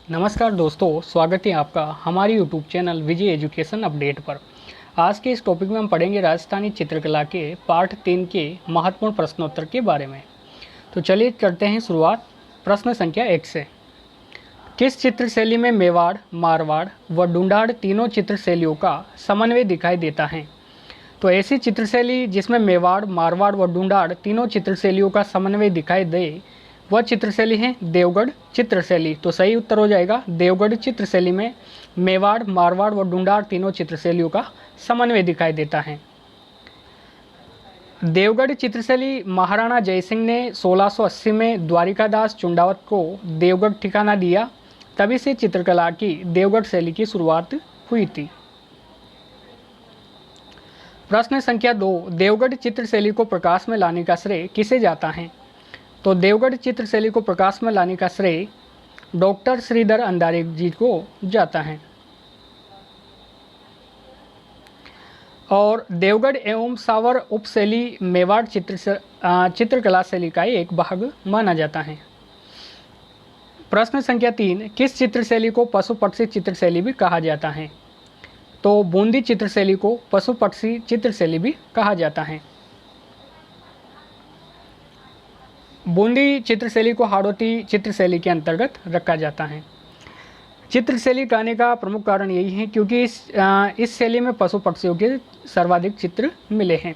नमस्कार दोस्तों, स्वागत है आपका हमारे YouTube चैनल विजय एजुकेशन अपडेट पर। आज के इस टॉपिक में हम पढ़ेंगे राजस्थानी चित्रकला के पार्ट 3 के महत्वपूर्ण प्रश्नोत्तर के बारे में। तो चलिए करते हैं शुरुआत प्रश्न संख्या 1 से। किस चित्र शैली में मेवाड़, मारवाड़ व ढूंढाड़ तीनों चित्र शैलियों का समन्वय दिखाई देता है? तो ऐसी चित्र शैली जिसमें मेवाड़, मारवाड़ व ढूंढाड़ तीनों चित्र शैलियों का समन्वय दिखाई दे वह चित्र शैली है देवगढ़ चित्र शैली। तो सही उत्तर हो जाएगा देवगढ़ चित्र शैली में मेवाड़, मारवाड़ व ढूंढाड़ तीनों चित्र शैलियों का समन्वय दिखाई देता है। देवगढ़ चित्र शैली महाराणा जयसिंह ने 1680 में द्वारिकादास चुंडावत को देवगढ़ ठिकाना दिया, तभी से चित्रकला की देवगढ़ शैली की शुरुआत हुई थी। प्रश्न संख्या 2, देवगढ़ चित्र शैली को प्रकाश में लाने का श्रेय किसे जाता है? तो देवगढ़ चित्र शैली को प्रकाश में लाने का श्रेय डॉक्टर श्रीधर अंधारी जी को जाता है। और देवगढ़ एवं सावर उपशैली मेवाड़ चित्रकला शैली का एक भाग माना जाता है। प्रश्न संख्या 3, किस चित्र शैली को पशु पक्षी चित्र शैली भी कहा जाता है? तो बूंदी चित्र शैली को पशु पक्षी चित्र शैली भी कहा जाता है। बूंदी चित्र शैली को हाड़ौती चित्र शैली के अंतर्गत रखा जाता है। चित्र शैली कहने का प्रमुख कारण यही है क्योंकि इस शैली में पशु पक्षियों के सर्वाधिक चित्र मिले हैं।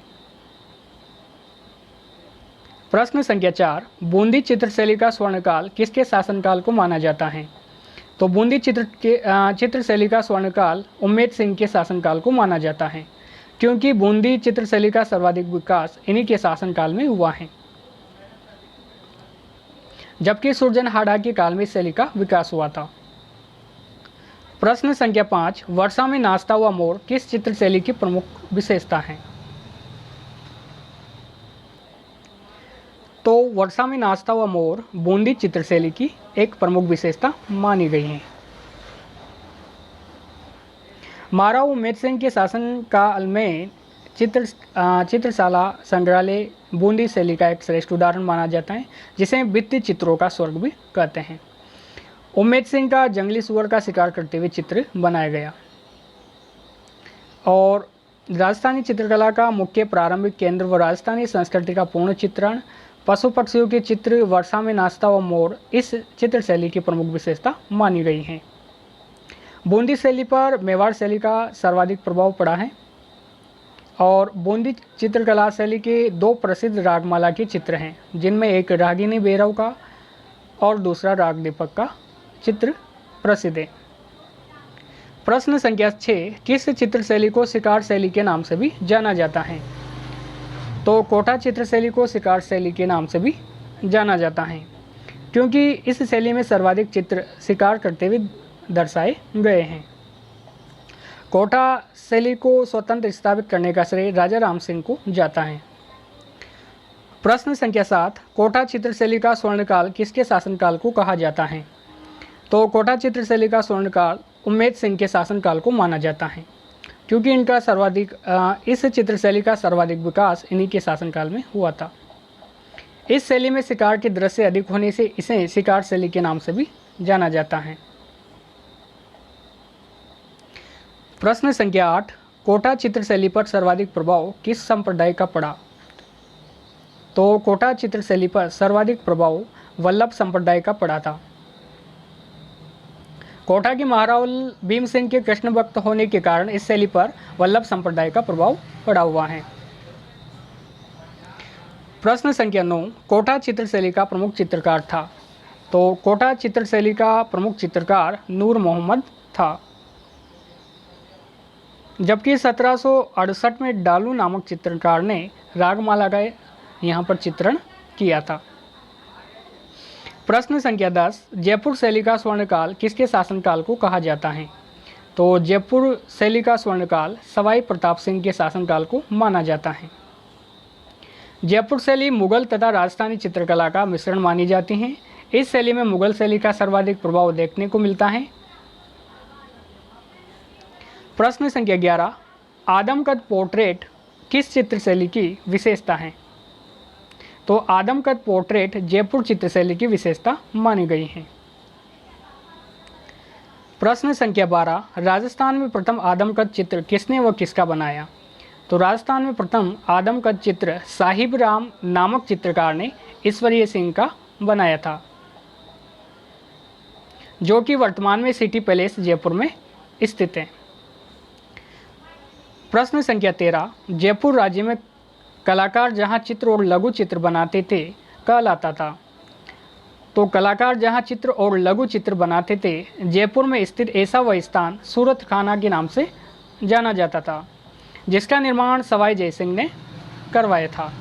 प्रश्न संख्या 4, बूंदी चित्र शैली का स्वर्णकाल किसके शासनकाल को माना जाता है? तो बूंदी चित्र शैली का स्वर्णकाल उम्मेद सिंह के शासनकाल को माना जाता है क्योंकि बूंदी चित्र शैली का सर्वाधिक विकास इन्हीं के शासनकाल में हुआ है, जबकि सुरजनहाड़ा के काल में शैली का विकास हुआ था। प्रश्न संख्या 5, वर्षा में नाचता हुआ मोर किस चित्र शैली की प्रमुख विशेषता है? तो वर्षा में नाचता हुआ मोर बूंदी चित्र शैली की एक प्रमुख विशेषता मानी गई है। महाराव उम्मेद सिंह के शासनकाल में चित्रशाला संग्रहालय बूंदी शैली का एक श्रेष्ठ उदाहरण माना जाता है, जिसे भित्ति चित्रों का स्वर्ग भी कहते हैं। उम्मेद सिंह का जंगली सुअर का शिकार करते हुए चित्र बनाया गया। और राजस्थानी चित्रकला का मुख्य प्रारंभिक केंद्र व राजस्थानी संस्कृति का पूर्ण चित्रण, पशु पक्षियों के चित्र, वर्षा में नाचता हुआ मोर इस चित्र शैली की प्रमुख विशेषता मानी गई है। बूंदी शैली पर मेवाड़ शैली का सर्वाधिक प्रभाव पड़ा है और बूंदी चित्रकला शैली के 2 प्रसिद्ध रागमाला के चित्र हैं, जिनमें एक रागिनी भैरव का और दूसरा राग दीपक का चित्र प्रसिद्ध है। प्रश्न संख्या 6, किस चित्र शैली को शिकार शैली के नाम से भी जाना जाता है? तो कोटा चित्र शैली को शिकार शैली के नाम से भी जाना जाता है क्योंकि इस शैली में सर्वाधिक चित्र शिकार करते हुए दर्शाए गए हैं। कोटा शैली को स्वतंत्र स्थापित करने का श्रेय राजा राम सिंह को जाता है। प्रश्न संख्या 7, कोटा चित्र शैली का स्वर्णकाल किसके शासनकाल को कहा जाता है? तो कोटा चित्र शैली का स्वर्णकाल उम्मेद सिंह के शासनकाल को माना जाता है क्योंकि इस चित्र शैली का सर्वाधिक विकास इन्हीं के शासनकाल में हुआ था। इस शैली में शिकार के दृश्य अधिक होने से इसे शिकार शैली के नाम से भी जाना जाता है। प्रश्न संख्या 8, कोटा चित्र शैली पर सर्वाधिक प्रभाव किस संप्रदाय का पड़ा? तो कोटा चित्र शैली पर सर्वाधिक प्रभाव वल्लभ संप्रदाय का पड़ा था। कोटा के महाराव भीम सिंह के कृष्ण भक्त होने के कारण इस शैली पर वल्लभ संप्रदाय का प्रभाव पड़ा हुआ है। प्रश्न संख्या 9, कोटा चित्र शैली का प्रमुख चित्रकार था? तो कोटा चित्र शैली का प्रमुख चित्रकार नूर मोहम्मद था, जबकि 1768 में डालू नामक चित्रकार ने रागमाला का यहाँ पर चित्रण किया था। प्रश्न संख्या 10, जयपुर शैली का स्वर्णकाल किसके शासनकाल को कहा जाता है? तो जयपुर शैली का स्वर्णकाल सवाई प्रताप सिंह के शासनकाल को माना जाता है। जयपुर शैली मुगल तथा राजस्थानी चित्रकला का मिश्रण मानी जाती है। इस शैली में मुगल शैली का सर्वाधिक प्रभाव देखने को मिलता है। प्रश्न संख्या 11, आदमकद पोर्ट्रेट किस चित्र शैली की विशेषता है? तो आदमकद पोर्ट्रेट जयपुर चित्रशैली की विशेषता मानी गई है। प्रश्न संख्या 12, राजस्थान में प्रथम आदमकद चित्र किसने व किसका बनाया? तो राजस्थान में प्रथम आदमकद चित्र साहिब राम नामक चित्रकार ने ईश्वरीय सिंह का बनाया था, जो कि वर्तमान में सिटी पैलेस जयपुर में स्थित है। प्रश्न संख्या 13, जयपुर राज्य में कलाकार जहां चित्र और लघु चित्र बनाते थे कहलाता था? तो कलाकार जहां चित्र और लघु चित्र बनाते थे, जयपुर में स्थित ऐसा वह स्थान सूरत खाना के नाम से जाना जाता था, जिसका निर्माण सवाई जयसिंह ने करवाया था।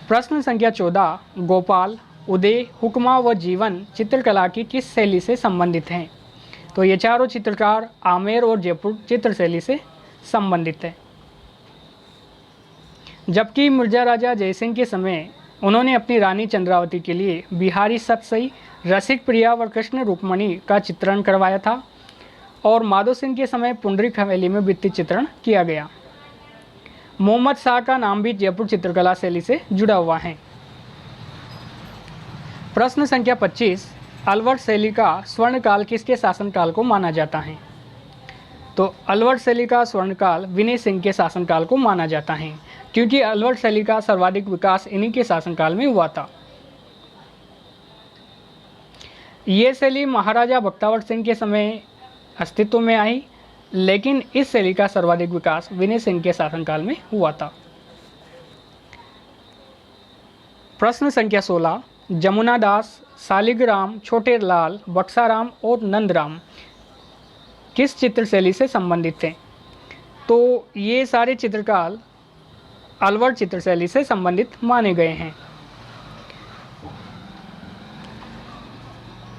प्रश्न संख्या 14, गोपाल, उदय, हुक्मा व जीवन चित्रकला की किस शैली से संबंधित हैं? तो ये चारों चित्रकार आमेर और जयपुर चित्र शैली से संबंधित है। जबकि मिर्जा राजा जयसिंह के समय उन्होंने अपनी रानी चंद्रावती के लिए बिहारी सतसई, रसिक प्रिया व कृष्ण रुक्मणी का चित्रण करवाया था, और माधो सिंह के समय पुंडरीक हवेली में भित्ति चित्रण किया गया। मोहम्मद शाह का नाम भी जयपुर चित्रकला शैली से जुड़ा हुआ है। प्रश्न संख्या 25, अलवर शैली का स्वर्णकाल किसके शासनकाल को माना जाता है? तो अलवर शैली का स्वर्णकाल विनय सिंह के शासनकाल को माना जाता है, क्योंकि अलवर शैली का सर्वाधिक विकास इन्हीं के शासनकाल में हुआ था। ये शैली महाराजा बख्तावर सिंह के समय अस्तित्व में आई, लेकिन इस शैली का सर्वाधिक विकास विनय सिंह के शासनकाल में हुआ था। प्रश्न संख्या 16, जमुना दास, शालिग्राम, छोटे लाल, बक्साराम और नंदराम किस चित्र शैली से संबंधित थे? तो ये सारे चित्रकार अलवर चित्र शैली से संबंधित माने गए हैं।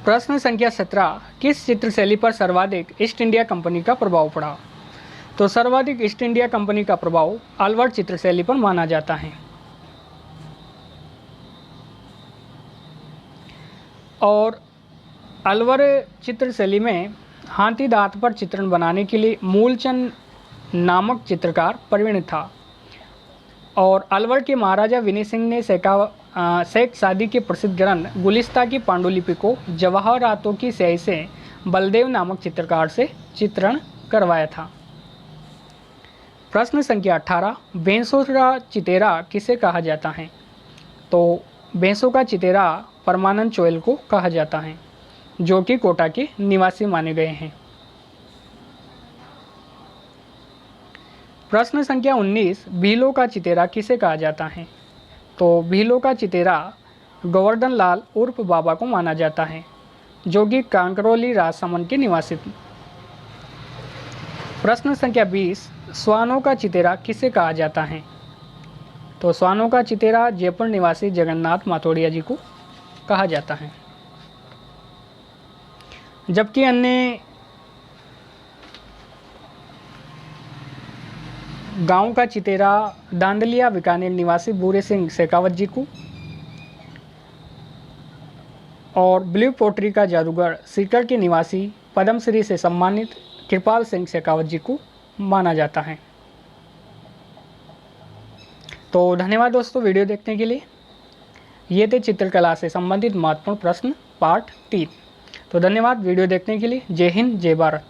प्रश्न संख्या 17, किस चित्र शैली पर सर्वाधिक ईस्ट इंडिया कंपनी का प्रभाव पड़ा? तो सर्वाधिक ईस्ट इंडिया कंपनी का प्रभाव अलवर चित्र शैली पर माना जाता है। और अलवर चित्र शैली में हाथी दांत पर चित्रण बनाने के लिए मूलचंद नामक चित्रकार प्रवीण था, और अलवर के महाराजा विनय सिंह ने शेख सादी के प्रसिद्ध ग्रंथ गुलिस्ता की पांडुलिपि को जवाहरातों की स्याही से बलदेव नामक चित्रकार से चित्रण करवाया था। प्रश्न संख्या 18, भैंसों का चितेरा किसे कहा जाता है? तो भैंसों का चितेरा परमानंद चोयल को कहा जाता है, जो कि कोटा के निवासी माने गए हैं। प्रश्न संख्या 19, भीलों का चितेरा किसे कहा जाता है? तो भीलों का चितेरा गोवर्धन लाल उर्फ बाबा को माना जाता है, जो कि कांकरोली राजसमंद के निवासी थे। प्रश्न संख्या 20, स्वानों का चितेरा किसे कहा जाता है? तो स्वानों का चितेरा जयपुर निवासी जगन्नाथ माथोड़िया जी को कहा जाता है। जबकि अन्य गांव का चितेरा दांदलिया बीकानेर निवासी बूरे सिंह शेखावत जी को, और ब्लू पोट्री का जादूगर सीकर के निवासी पद्मश्री से सम्मानित कृपाल सिंह शेखावत जी को माना जाता है। तो धन्यवाद दोस्तों वीडियो देखने के लिए। ये थे चित्रकला से संबंधित महत्वपूर्ण प्रश्न पार्ट 3। तो धन्यवाद वीडियो देखने के लिए। जय हिंद, जय भारत।